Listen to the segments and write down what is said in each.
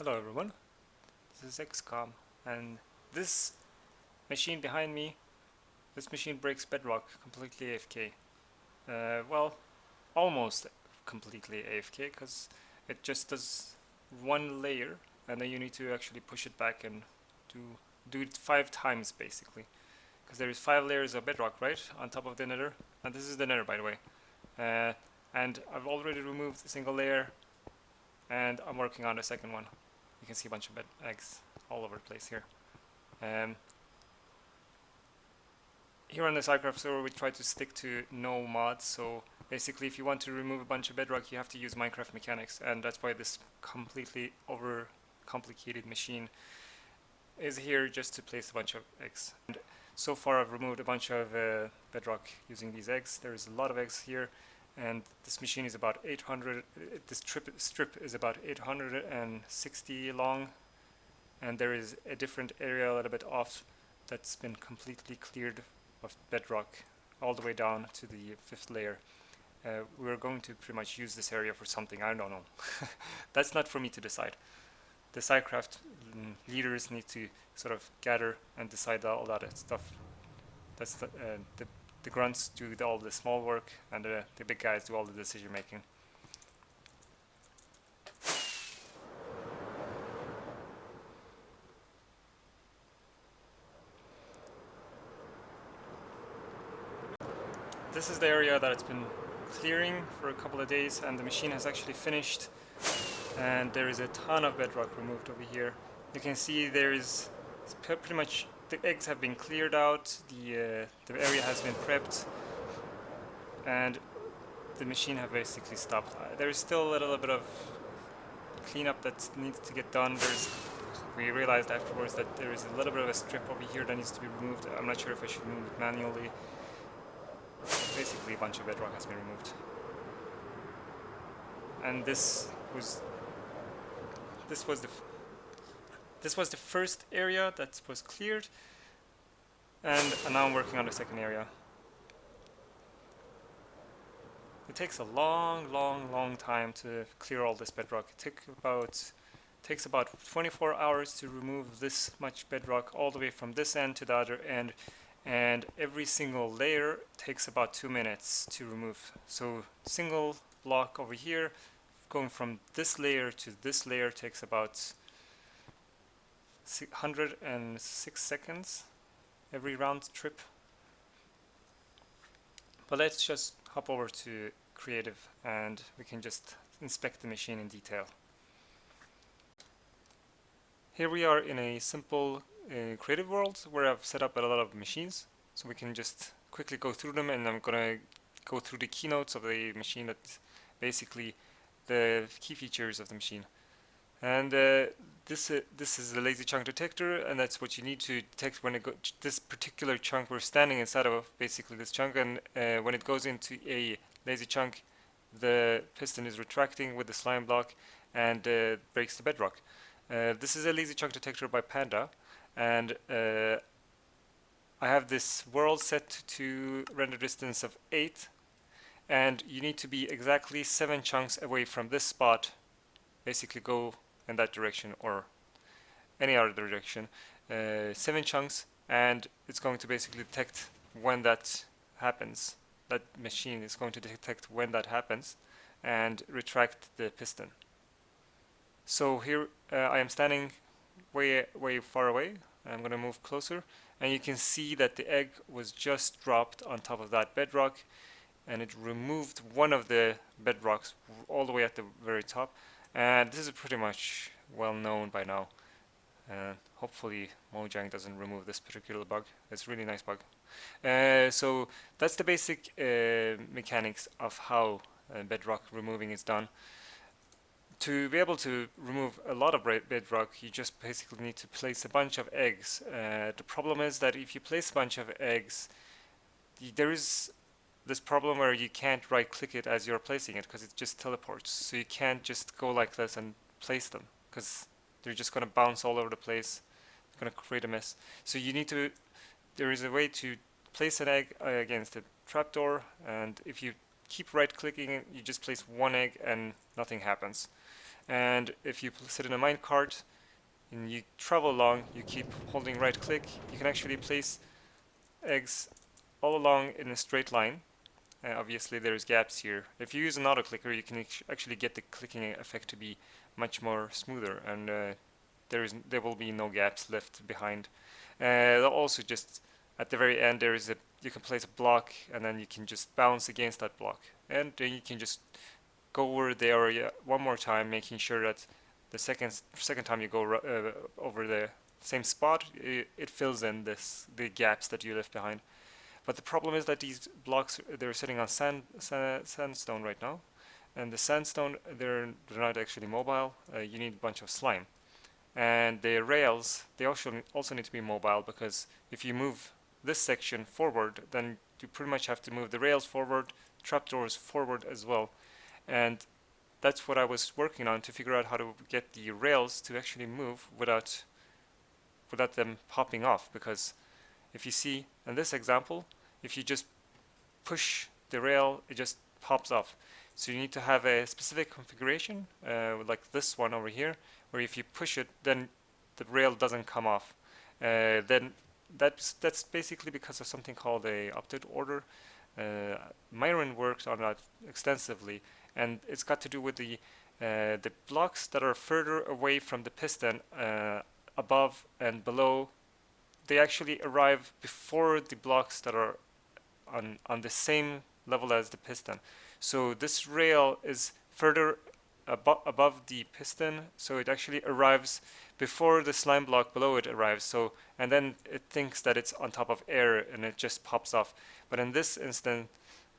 Hello everyone, this is XCOM, and this machine behind me, this machine breaks Bedrock completely AFK. Well, almost completely AFK, because it just does one layer, and then you need to actually push it back and do it 5 times basically. Because there is 5 layers of Bedrock, right, on top of the Nether, and this is the Nether by the way. And I've already removed a single layer, and I'm working on the second one. You can see a bunch of eggs all over the place here. Here on the SciCraft server we try to stick to no mods, so basically if you want to remove a bunch of bedrock you have to use Minecraft mechanics, and that's why this completely over complicated machine is here just to place a bunch of eggs. And so far I've removed a bunch of bedrock using these eggs. There's a lot of eggs here, and this machine is about 800, this strip is about 860 long, and there is a different area a little bit off that's been completely cleared of bedrock all the way down to the 5th layer. We're going to pretty much use this area for something, I don't know. That's not for me to decide. The SciCraft leaders need to sort of gather and decide all that stuff. That's the grunts do all the small work, and the big guys do all the decision making. This is the area that it's been clearing for a couple of days, and the machine has actually finished, and there is a ton of bedrock removed over here. You can see there is pretty much the eggs have been cleared out, the area has been prepped, and the machine have basically stopped. There is still a little bit of cleanup that needs to get done. We realized afterwards that there is a little bit of a strip over here that needs to be removed. I'm not sure if I should remove it manually. Basically a bunch of bedrock has been removed. And this was the first area that was cleared, and now I'm working on the second area. It takes a long time to clear all this bedrock. It takes about 24 hours to remove this much bedrock all the way from this end to the other end, and every single layer takes about 2 minutes to remove. So single block over here going from this layer to this layer takes about 106 seconds every round trip. But let's just hop over to creative and we can just inspect the machine in detail. Here we are in a simple creative world where I've set up a lot of machines, so we can just quickly go through them, and I'm gonna go through the keynotes of the machine, that's basically the key features of the machine. And this is the lazy chunk detector, and that's what you need to detect when this particular chunk we're standing inside of, basically this chunk, and when it goes into a lazy chunk, the piston is retracting with the slime block and breaks the bedrock. This is a lazy chunk detector by Panda, and I have this world set to render distance of 8, and you need to be exactly 7 chunks away from this spot. Basically go in that direction or any other direction, 7 chunks, and it's going to basically detect when that happens. That machine is going to detect when that happens and retract the piston. So here I am standing way far away. I'm going to move closer, and you can see that the egg was just dropped on top of that bedrock, and it removed one of the bedrocks all the way at the very top. And this is pretty much well known by now. Hopefully Mojang doesn't remove this particular bug. It's a really nice bug. So that's the basic mechanics of how bedrock removing is done. To be able to remove a lot of bedrock, you just basically need to place a bunch of eggs. The problem is that if you place a bunch of eggs, there is this problem where you can't right click it as you're placing it, because it just teleports. So you can't just go like this and place them, because they're just going to bounce all over the place. It's going to create a mess. So you need to, there is a way to place an egg against a trapdoor, and if you keep right clicking it, you just place one egg and nothing happens. And if you sit in a minecart and you travel along, you keep holding right click, you can actually place eggs all along in a straight line. Obviously there's gaps here. If you use an auto clicker, you can actually get the clicking effect to be much more smoother, and there will be no gaps left behind. Also, just at the very end, you can place a block, and then you can just bounce against that block, and then you can just go over the area one more time, making sure that the second time you go over the same spot, it fills in the gaps that you left behind. But the problem is that these blocks, they're sitting on sandstone right now, and the sandstone, they're not actually mobile. You need a bunch of slime. And the rails, they also need to be mobile, because if you move this section forward, then you pretty much have to move the rails forward, trapdoors forward as well. And that's what I was working on, to figure out how to get the rails to actually move without them popping off. Because if you see in this example, if you just push the rail, it just pops off. So you need to have a specific configuration, like this one over here, where if you push it, then the rail doesn't come off. Then that's basically because of something called a update order. Myren worked on that extensively, and it's got to do with the blocks that are further away from the piston, above and below. They actually arrive before the blocks that are on the same level as the piston. So this rail is further above the piston, so it actually arrives before the slime block below it arrives. So, and then it thinks that it's on top of air, and it just pops off. But in this instant,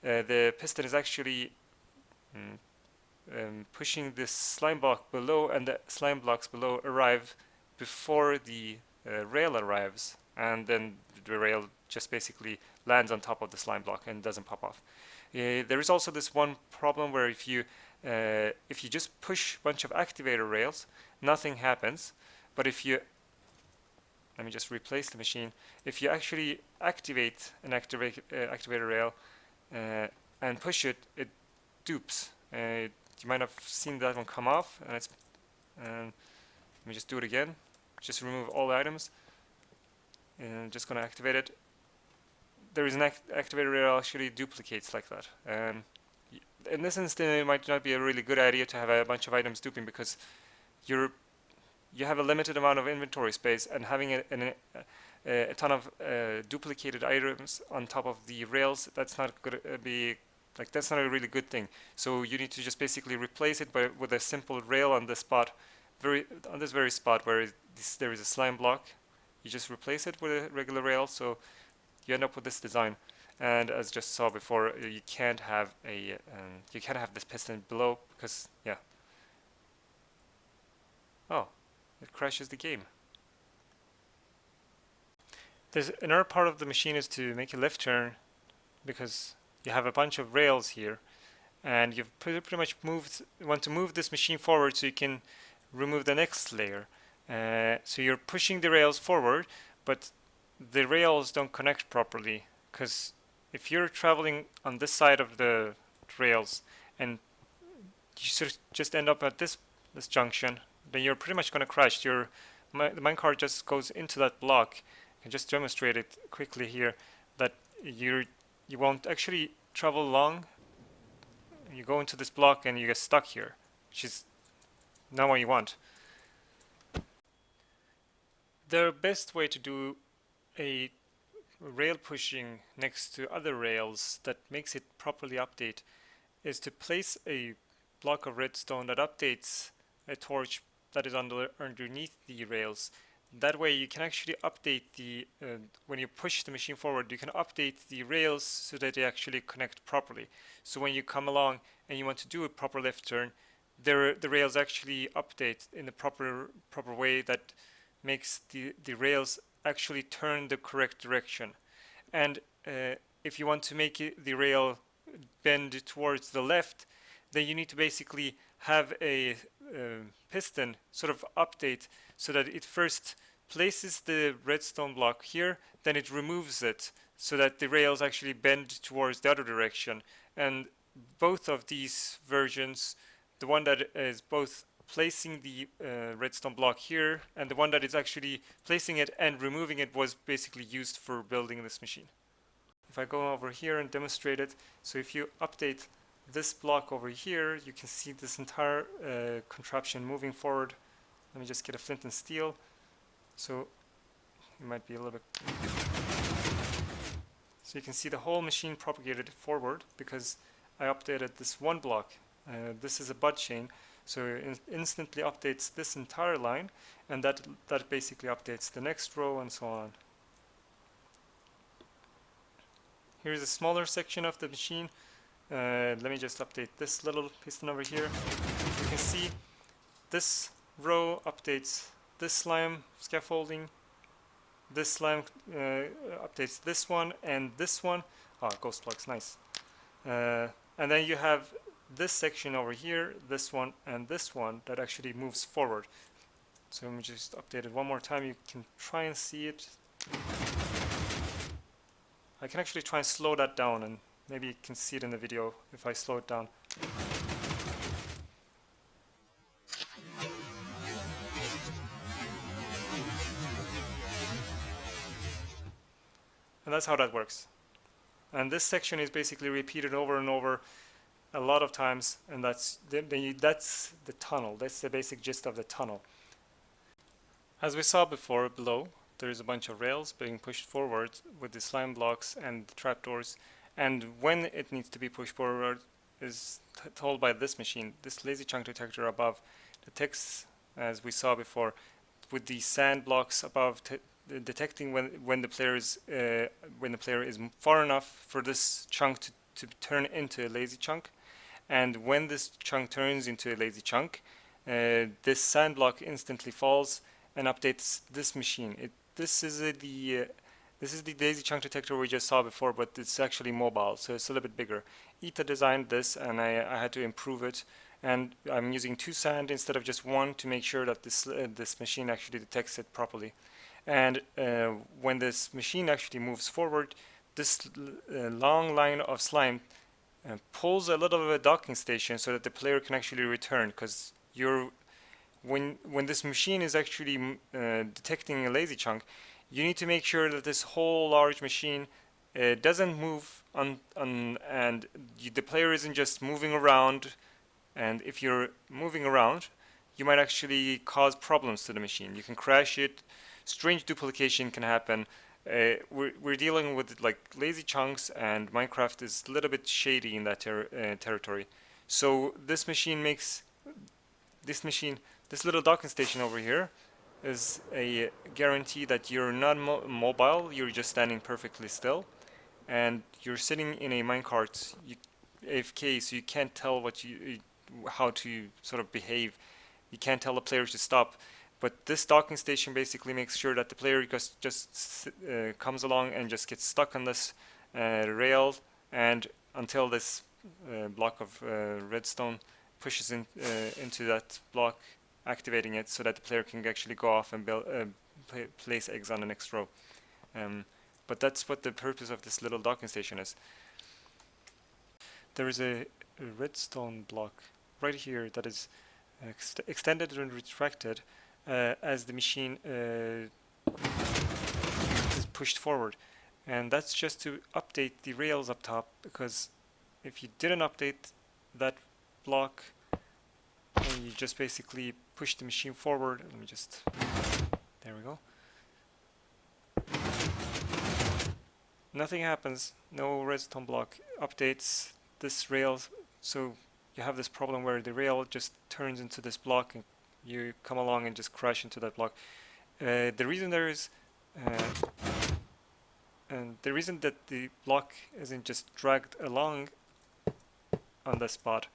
the piston is actually pushing this slime block below, and the slime blocks below arrive before the rail arrives, and then the rail just basically lands on top of the slime block and doesn't pop off. There is also this one problem where if you just push a bunch of activator rails, nothing happens. But if you, let me just replace the machine. If you actually activate an activator rail and push it, it dupes. You might have seen that one come off, and let me just do it again. Just remove all the items, and just gonna activate it. There is an activator rail actually duplicates like that. In this instance, it might not be a really good idea to have a bunch of items duping, because you have a limited amount of inventory space, and having a ton of duplicated items on top of the rails, that's not going to be like, that's not a really good thing. So you need to just basically replace it with a simple rail on this spot, on this very spot where there is a slime block. You just replace it with a regular rail, so you end up with this design. And as just saw before, you can't have this piston below, because oh, it crashes the game. There's another part of the machine is to make a left turn, because you have a bunch of rails here, and you've pretty much want to move this machine forward so you can remove the next layer. So you're pushing the rails forward, but the rails don't connect properly, because if you're traveling on this side of the rails and you sort of just end up at this junction, then you're pretty much going to crash. The minecart just goes into that block. I can just demonstrate it quickly here, that you won't actually travel long. You go into this block and you get stuck here, which is not what you want. The best way to do a rail pushing next to other rails that makes it properly update is to place a block of redstone that updates a torch that is underneath the rails. That way you can actually update when you push the machine forward, you can update the rails so that they actually connect properly. So when you come along and you want to do a proper left turn, the rails actually update in the proper way that makes the rails actually turn the correct direction. And if you want to make the rail bend towards the left, then you need to basically have a piston sort of update so that it first places the redstone block here, then it removes it so that the rails actually bend towards the other direction. And both of these versions, the one that is both placing the redstone block here, and the one that is actually placing it and removing it was basically used for building this machine. If I go over here and demonstrate it, so if you update this block over here, you can see this entire contraption moving forward. Let me just get a flint and steel. So it might be a little bit. So you can see the whole machine propagated forward because I updated this one block. This is a bud chain, so it instantly updates this entire line, and that basically updates the next row and so on. Here's a smaller section of the machine. Let me just update this little piston over here. You can see this row updates this slime scaffolding. This slime updates this one and this one. Ah, ghost plugs, nice. And then you have this section over here, this one and this one that actually moves forward. So let me just update it one more time. You can try and see it. I can actually try and slow that down, and maybe you can see it in the video if I slow it down. And that's how that works. And this section is basically repeated over and over a lot of times, and that's the tunnel. That's the basic gist of the tunnel. As we saw before below, there is a bunch of rails being pushed forward with the slime blocks and the trapdoors, and when it needs to be pushed forward is told by this machine. This lazy chunk detector above detects, as we saw before, with the sand blocks above detecting when the player is far enough for this chunk to turn into a lazy chunk, and when this chunk turns into a lazy chunk, this sand block instantly falls and updates this machine. This is the lazy chunk detector we just saw before, but it's actually mobile, so it's a little bit bigger. Eta designed this, and I had to improve it, and I'm using 2 sand instead of just 1 to make sure that this machine actually detects it properly. And when this machine actually moves forward, this long line of slime pulls a little bit of a docking station so that the player can actually return, because when this machine is actually detecting a lazy chunk, you need to make sure that this whole large machine doesn't move and the player isn't just moving around. And if you're moving around, you might actually cause problems to the machine. You can crash it. Strange duplication can happen. We're dealing with like lazy chunks, and Minecraft is a little bit shady in that territory. So this machine makes this little docking station over here is a guarantee that you're not mobile. You're just standing perfectly still, and you're sitting in a minecart, AFK, so you can't tell how to sort of behave. You can't tell the player to stop. But this docking station basically makes sure that the player just comes along and just gets stuck on this rail, and until this block of redstone pushes into that block, activating it so that the player can actually go off and place eggs on the next row. But that's what the purpose of this little docking station is. There is a redstone block right here that is extended and retracted as the machine is pushed forward, and that's just to update the rails up top, because if you didn't update that block and you just basically push the machine forward, let me just, there we go, nothing happens. No redstone block updates this rail, so you have this problem where the rail just turns into this block and you come along and just crash into that block. The reason that the block isn't just dragged along on the spot,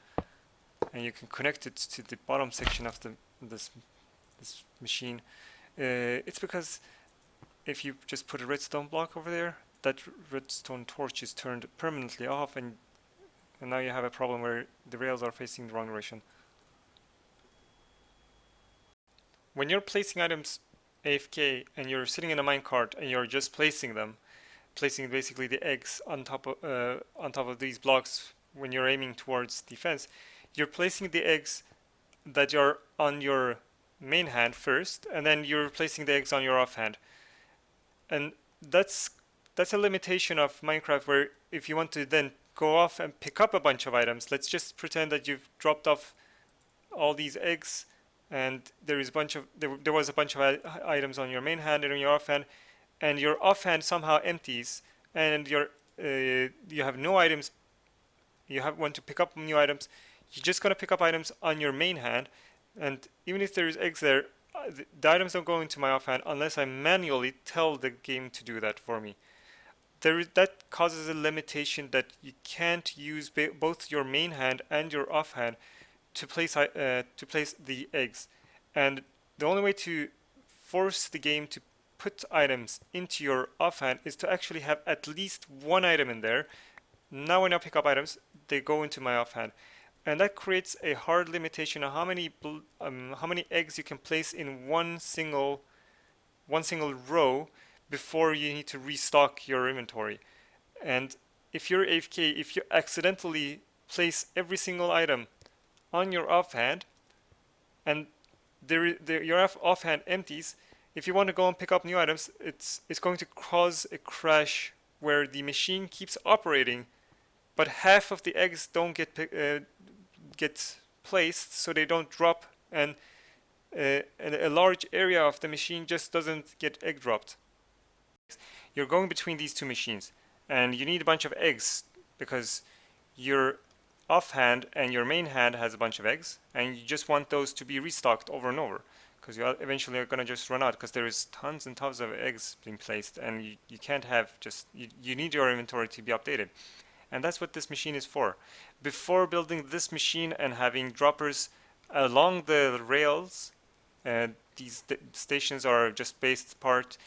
and you can connect it to the bottom section of this machine, it's because if you just put a redstone block over there, that redstone torch is turned permanently off, and now you have a problem where the rails are facing the wrong direction. When you're placing items AFK and you're sitting in a minecart and you're just placing basically the eggs on top of these blocks when you're aiming towards the fence, you're placing the eggs that you're on your main hand first, and then you're placing the eggs on your offhand. And that's a limitation of Minecraft, where if you want to then go off and pick up a bunch of items, let's just pretend that you've dropped off all these eggs, and there was a bunch of items on your main hand and on your offhand, and your offhand somehow empties, and you have no items. Want to pick up new items. You're just gonna pick up items on your main hand, and even if there's eggs there, the items don't go into my offhand unless I manually tell the game to do that for me. That causes a limitation that you can't use both your main hand and your offhand to place the eggs. And the only way to force the game to put items into your offhand is to actually have at least one item in there. Now when I pick up items, they go into my offhand, and that creates a hard limitation on how many eggs you can place in one single row before you need to restock your inventory. And if you're AFK, if you accidentally place every single item on your offhand, and your offhand empties, if you want to go and pick up new items, it's going to cause a crash where the machine keeps operating, but half of the eggs don't get placed, so they don't drop, and a large area of the machine just doesn't get egg dropped. You're going between these two machines, and you need a bunch of eggs because your offhand and your main hand has a bunch of eggs, and you just want those to be restocked over and over, because you eventually are going to just run out, because there is tons and tons of eggs being placed, and you can't have just you need your inventory to be updated. And that's what this machine is for. Before building this machine and having droppers along the rails, these stations are just based apart.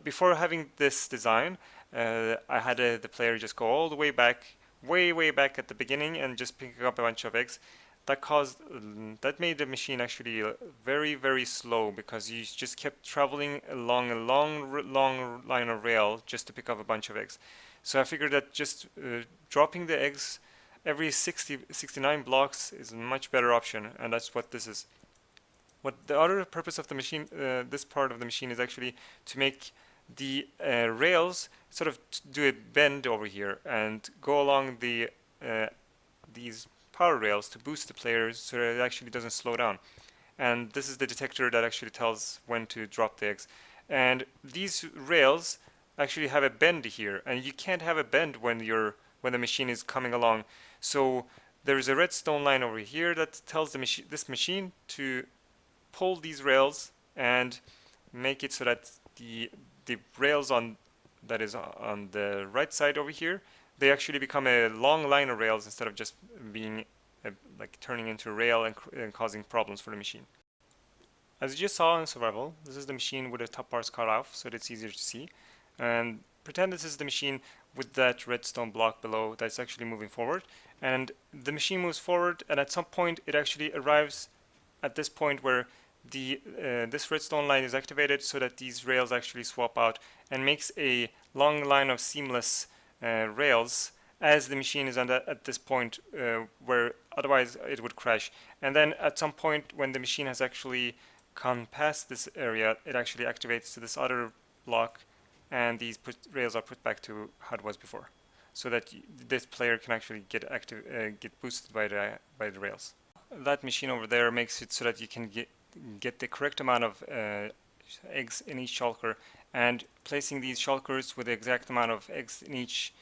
Before having this design, I had the player just go all the way back, way back at the beginning, and just pick up a bunch of eggs. That made the machine actually very slow, because you just kept traveling along a long line of rail just to pick up a bunch of eggs. So I figured that just dropping the eggs every 69 blocks is a much better option, and that's what this is. What the other purpose of the machine, this part of the machine, is actually to make the rails sort of do a bend over here and go along these power rails to boost the players so that it actually doesn't slow down. And this is the detector that actually tells when to drop the eggs. And these rails actually have a bend here, and you can't have a bend when the machine is coming along. So there's a redstone line over here that tells this machine to pull these rails and make it so that the rails that is on the right side over here, they actually become a long line of rails instead of just being like turning into a rail and causing problems for the machine. As you just saw in survival, this is the machine with the top parts cut off so that it's easier to see. And pretend this is the machine with that redstone block below that's actually moving forward. And the machine moves forward, and at some point it actually arrives at this point where this redstone line is activated so that these rails actually swap out and makes a long line of seamless rails as the machine is at this point where otherwise it would crash. And then at some point when the machine has actually gone past this area, it actually activates to this other block, and these rails are put back to how it was before, so that this player can actually get boosted by the rails. That machine over there makes it so that you can get the correct amount of eggs in each shulker, and placing these shulkers with the exact amount of eggs in each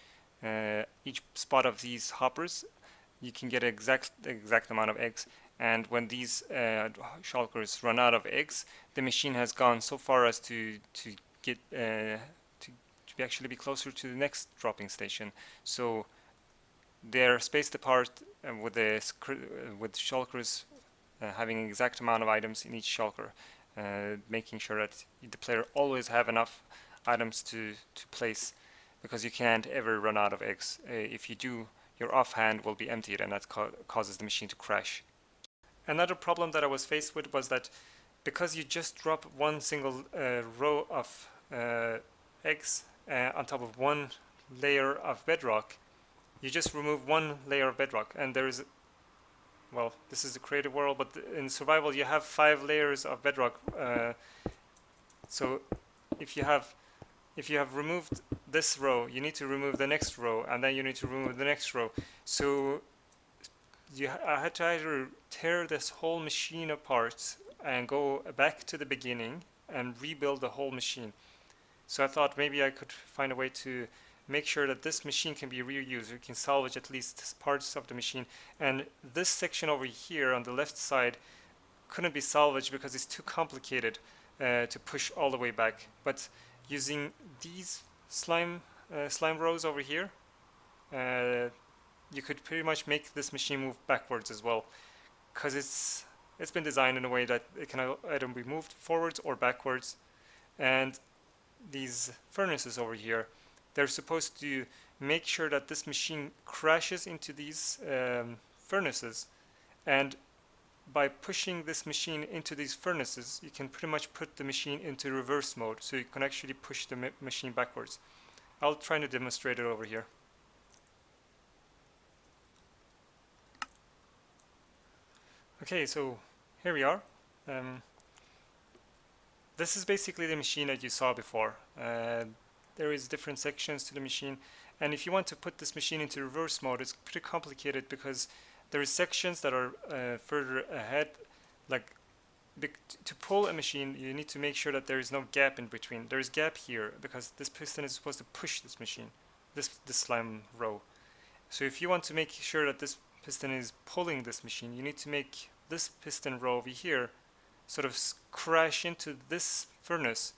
spot of these hoppers, you can get exact amount of eggs. And when these shulkers run out of eggs, the machine has gone so far as to get to actually be closer to the next dropping station. So they're spaced apart with shulkers having an exact amount of items in each shulker, making sure that the player always have enough items to place, because you can't ever run out of eggs. If you do, your offhand will be emptied, and that causes the machine to crash. Another problem that I was faced with was that because you just drop one single row of eggs on top of one layer of bedrock, you just remove one layer of bedrock, and there is well, this is the creative world, but in survival you have 5 layers of bedrock. So if you have removed this row, you need to remove the next row, and then you need to remove the next row. So I had to either tear this whole machine apart and go back to the beginning and rebuild the whole machine. So I thought maybe I could find a way to make sure that this machine can be reused. You can salvage at least parts of the machine. And this section over here on the left side couldn't be salvaged because it's too complicated to push all the way back. But using these slime rows over here, you could pretty much make this machine move backwards as well, because it's been designed in a way that it can either be moved forwards or backwards. And these furnaces over here, they're supposed to make sure that this machine crashes into these furnaces, and by pushing this machine into these furnaces, you can pretty much put the machine into reverse mode, so you can actually push the machine backwards. I'll try to demonstrate it over here. Okay, so here we are. This is basically the machine that you saw before. There is different sections to the machine, and if you want to put this machine into reverse mode, it's pretty complicated because there is sections that are further ahead. Like to pull a machine, you need to make sure that there is no gap in between. There is gap here because this piston is supposed to push this machine, this slime row. So if you want to make sure that this piston is pulling this machine, you need to make this piston row over here sort of crash into this furnace,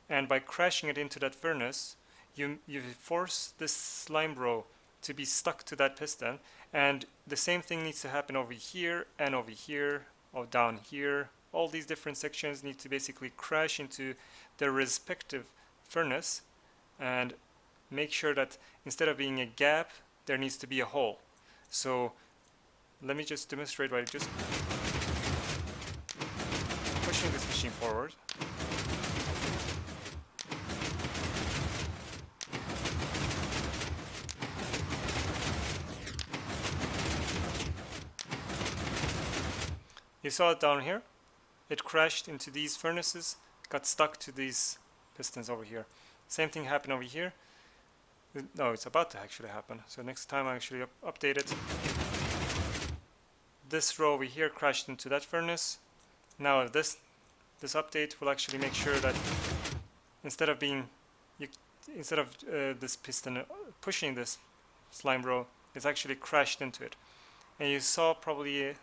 and by crashing it into that furnace, you force this slime row to be stuck to that piston. And the same thing needs to happen over here and over here, or down here. All these different sections need to basically crash into their respective furnace, and make sure that instead of being a gap, there needs to be a hole. So let me just demonstrate by just pushing this machine forward. You saw it down here. It crashed into these furnaces, got stuck to these pistons over here. Same thing happened over here. No, it's about to actually happen. So next time I actually update it. This row over here crashed into that furnace. Now this update will actually make sure that instead of this piston pushing this slime row, it's actually crashed into it. And you saw probably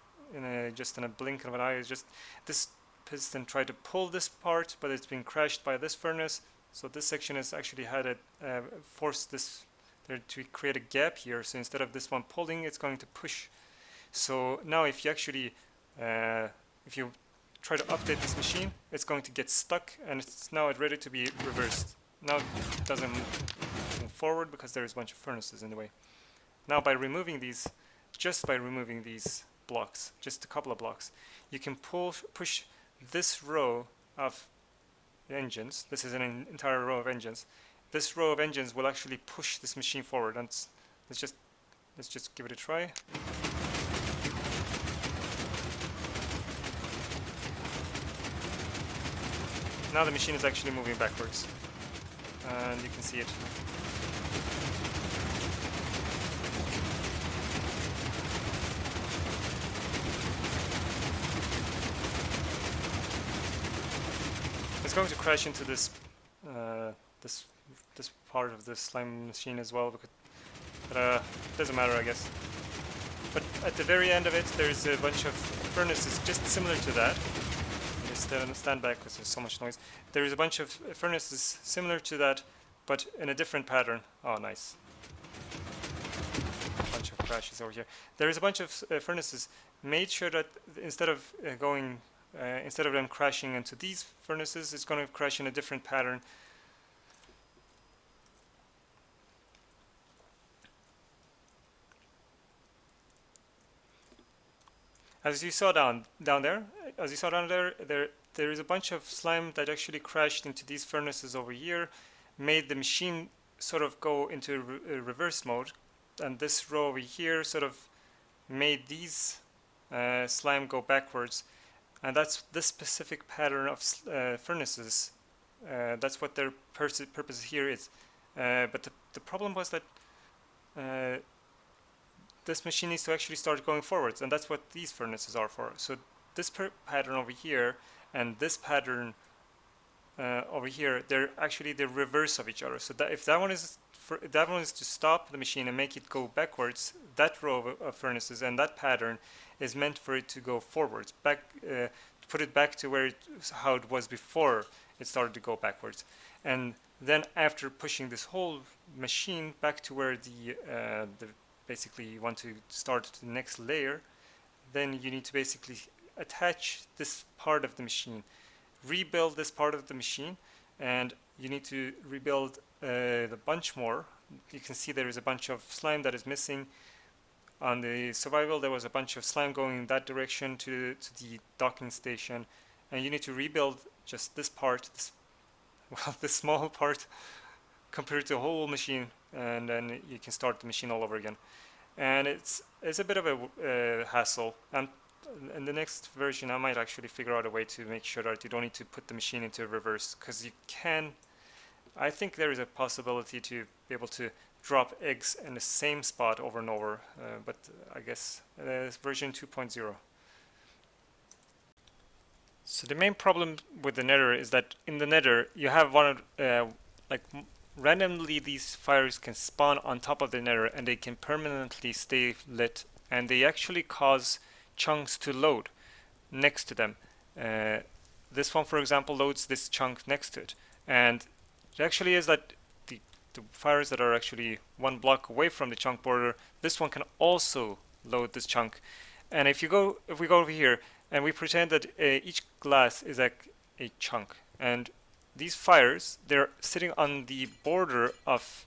just in a blink of an eye, it's just this piston tried to pull this part, but it's been crashed by this furnace. So this section has actually had it forced this there to create a gap here. So instead of this one pulling, it's going to push. So now if you actually if you try to update this machine, it's going to get stuck, and it's now ready to be reversed. Now it doesn't move forward because there's a bunch of furnaces in the way. Now by removing these, just by removing these blocks, just a couple of blocks, you can push this row of engines. This is an entire row of engines. This row of engines will actually push this machine forward. And let's just give it a try. Now the machine is actually moving backwards, and you can see it. It's going to crash into this this part of the slime machine as well, but it doesn't matter, I guess. But at the very end of it, there's a bunch of furnaces just similar to that. Stand back because there's so much noise. There is a bunch of furnaces similar to that, but in a different pattern. Oh, nice. A bunch of crashes over here. There is a bunch of furnaces. Made sure that instead of them crashing into these furnaces, it's going to crash in a different pattern. As you saw down there, there is a bunch of slime that actually crashed into these furnaces over here, made the machine sort of go into reverse mode, and this row over here sort of made these slime go backwards, and that's this specific pattern of furnaces. That's what their purpose here is. But the problem was that this machine needs to actually start going forwards, and that's what these furnaces are for. So this pattern over here and this pattern over here, they're actually the reverse of each other. So that if that one is to stop the machine and make it go backwards, that row of furnaces and that pattern is meant for it to go forwards, back, put it back to how it was before it started to go backwards. And then after pushing this whole machine back to where basically you want to start the next layer, then you need to basically attach this part of the machine, rebuild this part of the machine, and you need to rebuild a bunch more. You can see there is a bunch of slime that is missing. On the survival there was a bunch of slime going in that direction to the docking station, and you need to rebuild just this part, this small part compared to the whole machine, and then you can start the machine all over again. And it's a bit of a hassle, and in the next version I might actually figure out a way to make sure that you don't need to put the machine into reverse, because you can, I think there is a possibility to be able to drop eggs in the same spot over and over, but I guess it's version 2.0. So the main problem with the Nether is that in the Nether you have randomly these fires can spawn on top of the Nether, and they can permanently stay lit, and they actually cause chunks to load next to them. This one, for example, loads this chunk next to it, and it actually is that the fires that are actually 1 block away from the chunk border, this one can also load this chunk. And if we go over here and we pretend that each glass is like a chunk, and these fires, they're sitting on the border of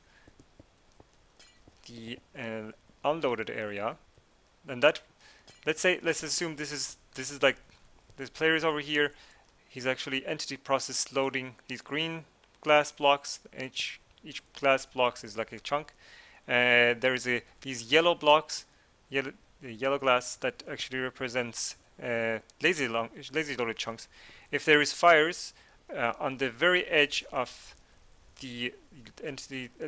the unloaded area, and that, let's assume this is like this player is over here. He's actually entity process loading these green glass blocks. Each glass blocks is like a chunk. There is these yellow blocks, yellow glass that actually represents lazy loaded chunks. If there is fires on the very edge of the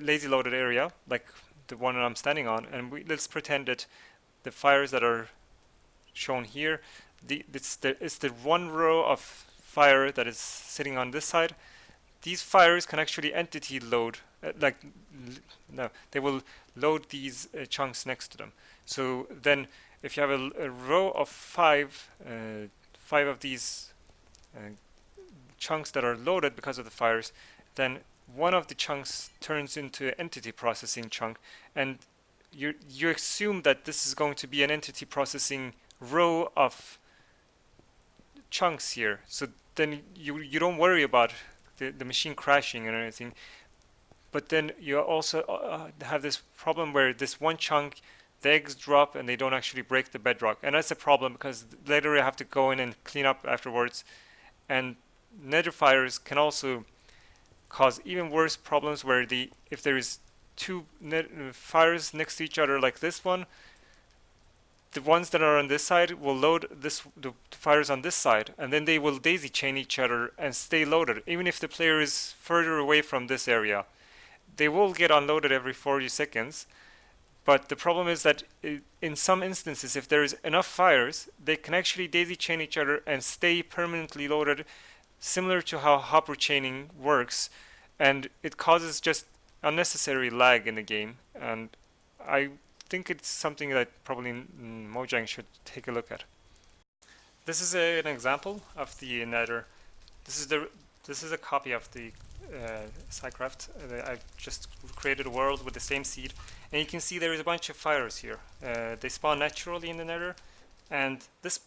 lazy loaded area, like the one that I'm standing on, and let's pretend that the fires that are shown here, it's the one row of fire that is sitting on this side. These fires can actually entity load, they will load these chunks next to them. So then if you have a row of five of these chunks that are loaded because of the fires, then one of the chunks turns into entity processing chunk, and you assume that this is going to be an entity processing row of chunks here. So then you don't worry about the machine crashing and anything. But then you also have this problem where this one chunk, the eggs drop and they don't actually break the bedrock, and that's a problem because later you have to go in and clean up afterwards. And Nether fires can also cause even worse problems where if there is two fires next to each other like this one, the ones that are on this side will load the fires on this side, and then they will daisy chain each other and stay loaded. Even if the player is further away from this area, they will get unloaded every 40 seconds. But the problem is that in some instances, if there is enough fires, they can actually daisy chain each other and stay permanently loaded, similar to how hopper chaining works, and it causes just unnecessary lag in the game. And I think it's something that probably Mojang should take a look at. This is an example of the Nether. This is a copy of the SciCraft. I've just created a world with the same seed, and you can see there is a bunch of fires here. They spawn naturally in the Nether, and this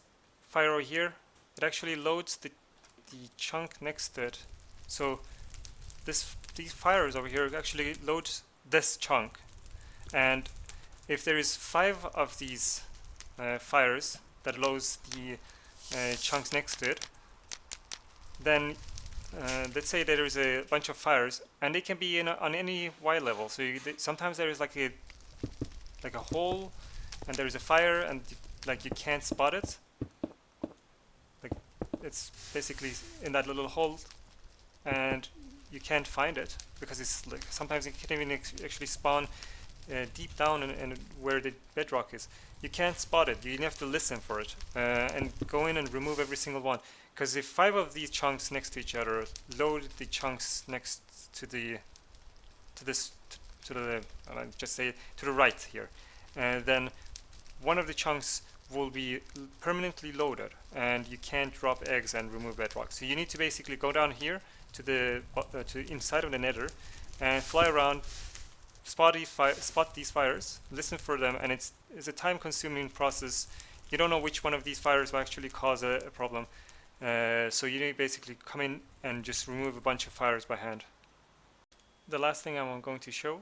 fire over here, it actually loads the chunk next to it. So these fires over here actually load this chunk, and if there is 5 of these fires that loads the chunks next to it, then let's say there is a bunch of fires, and they can be on any Y level. So sometimes there is like a hole, and there is a fire, and like you can't spot it. Like it's basically in that little hole, and you can't find it because it's like sometimes it can't even actually spawn deep down in where the bedrock is. You can't spot it. You have to listen for it and go in and remove every single one. Because if 5 of these chunks next to each other load the chunks next to the just say to the right here, then one of the chunks will be permanently loaded, and you can't drop eggs and remove bedrock. So you need to basically go down here to the to inside of the Nether and fly around, spot these fires, listen for them, and it's a time-consuming process. You don't know which one of these fires will actually cause a problem, so you need to basically come in and just remove a bunch of fires by hand. The last thing I'm going to show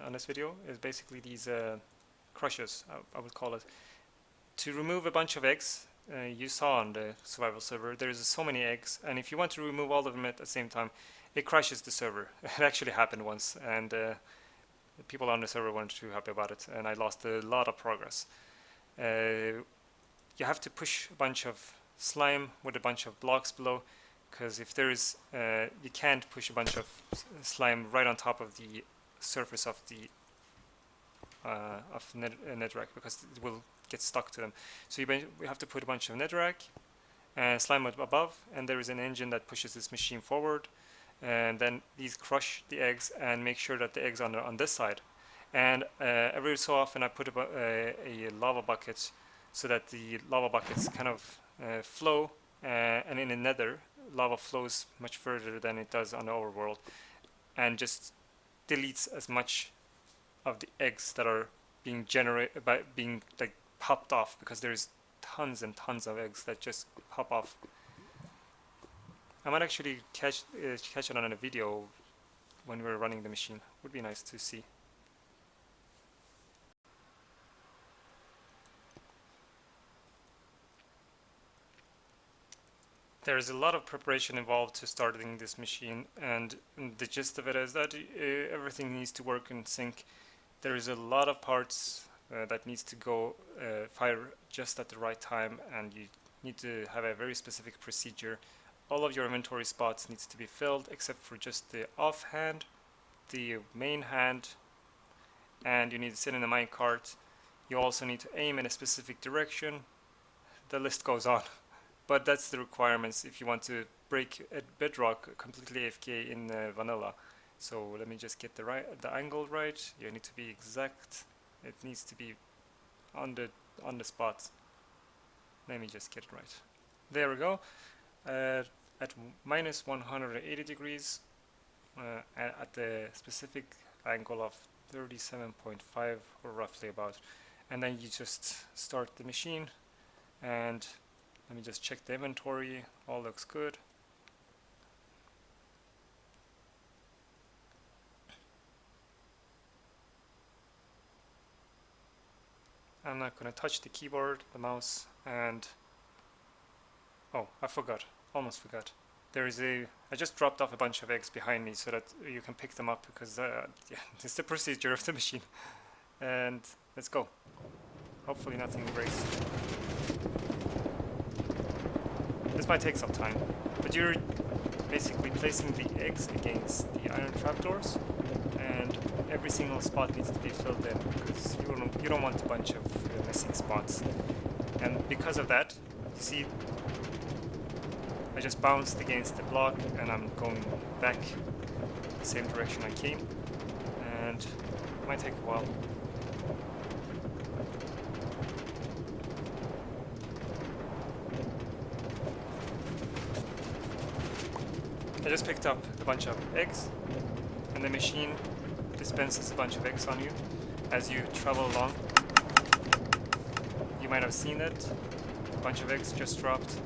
on this video is basically these crushes, I would call it. To remove a bunch of eggs, you saw on the survival server, there's so many eggs, and if you want to remove all of them at the same time, it crashes the server. It actually happened once, and people on the server weren't too happy about it, and I lost a lot of progress. You have to push a bunch of slime with a bunch of blocks below, because if there is, you can't push a bunch of slime right on top of the surface of the netherrack, because it will get stuck to them. So we have to put a bunch of netherrack and slime above, and there is an engine that pushes this machine forward, and then these crush the eggs and make sure that the eggs are on this side. And every so often I put a lava bucket so that the lava buckets kind of flow, and in the Nether lava flows much further than it does on the overworld, and just deletes as much of the eggs that are being generated by being like popped off, because there's tons and tons of eggs that just pop off. I might actually catch it on a video when we're running the machine. Would be nice to see. There is a lot of preparation involved to starting this machine, and the gist of it is that everything needs to work in sync. There is a lot of parts that needs to go fire just at the right time, and you need to have a very specific procedure. All of your inventory spots needs to be filled except for just the off hand, the main hand, and you need to sit in the minecart. You also need to aim in a specific direction. The list goes on. But that's the requirements if you want to break a bedrock completely AFK in vanilla. So let me just get the angle right. You need to be exact. It needs to be on the spot. Let me just get it right. There we go. At minus 180 degrees, at the specific angle of 37.5 or roughly about, and then you just start the machine. And let me just check the inventory. All looks good. I'm not going to touch the keyboard, the mouse, and oh, I forgot. Almost forgot. There is I just dropped off a bunch of eggs behind me so that you can pick them up, because yeah, it's the procedure of the machine. And let's go. Hopefully nothing breaks. This might take some time, but you're basically placing the eggs against the iron trapdoors, and every single spot needs to be filled in, because you don't want a bunch of missing spots. And because of that, you see, I just bounced against the block, and I'm going back the same direction I came, and it might take a while. I just picked up a bunch of eggs, and the machine dispenses a bunch of eggs on you as you travel along. You might have seen it. A bunch of eggs just dropped.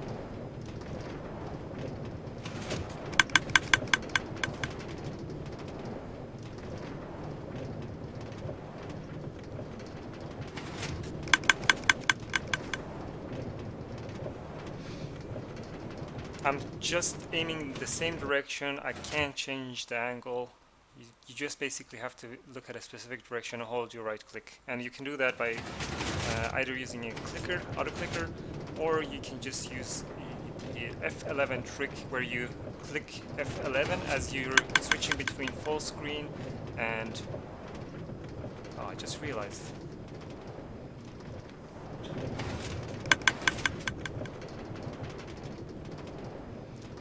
I'm just aiming the same direction. I can't change the angle. You just basically have to look at a specific direction and hold your right click. And you can do that by either using a clicker, auto clicker, or you can just use the F11 trick where you click F11 as you're switching between full screen and... Oh, I just realized.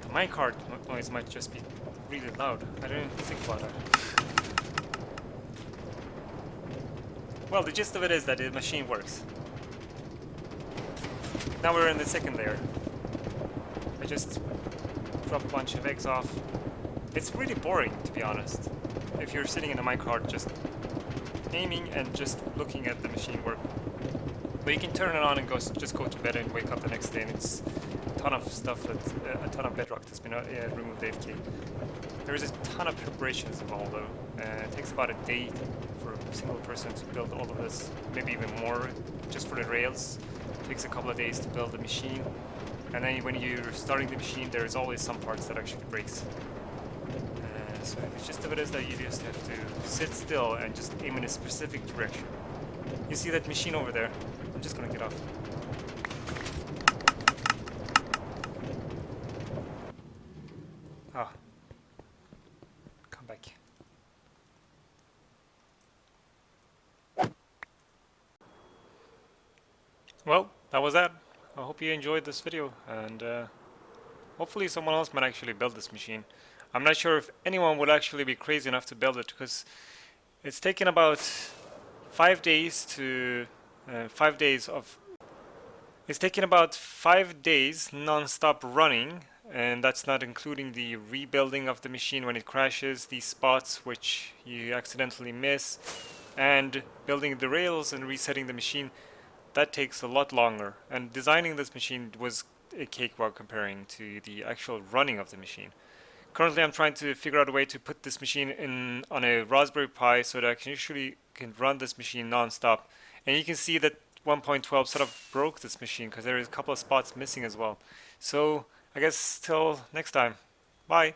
The minecart noise might just be really loud. I didn't think about that. Well, the gist of it is that the machine works. Now we're in the second layer. I just drop a bunch of eggs off. It's really boring, to be honest, if you're sitting in a minecart just aiming and just looking at the machine work. But you can turn it on and just go to bed and wake up the next day, and it's a ton of stuff, a ton of bedrock that's been removed AFK. There is a ton of preparations involved though. It takes about a day for a single person to build all of this, maybe even more just for the rails. It takes a couple of days to build the machine, and then when you're starting the machine there's always some parts that actually breaks. So the gist of it is that you just have to sit still and just aim in a specific direction. You see that machine over there? I'm just gonna get off. Ah. Come back. Well, that was that. I hope you enjoyed this video, and hopefully someone else might actually build this machine. I'm not sure if anyone would actually be crazy enough to build it, because it's taken about 5 days to 5 days of... It's taken about 5 days non-stop running, and that's not including the rebuilding of the machine when it crashes, these spots which you accidentally miss, and building the rails and resetting the machine. That takes a lot longer, and designing this machine was a cakewalk comparing to the actual running of the machine. Currently I'm trying to figure out a way to put this machine in on a Raspberry Pi so that I can run this machine non-stop. And you can see that 1.12 sort of broke this machine because there is a couple of spots missing as well. So I guess till next time. Bye!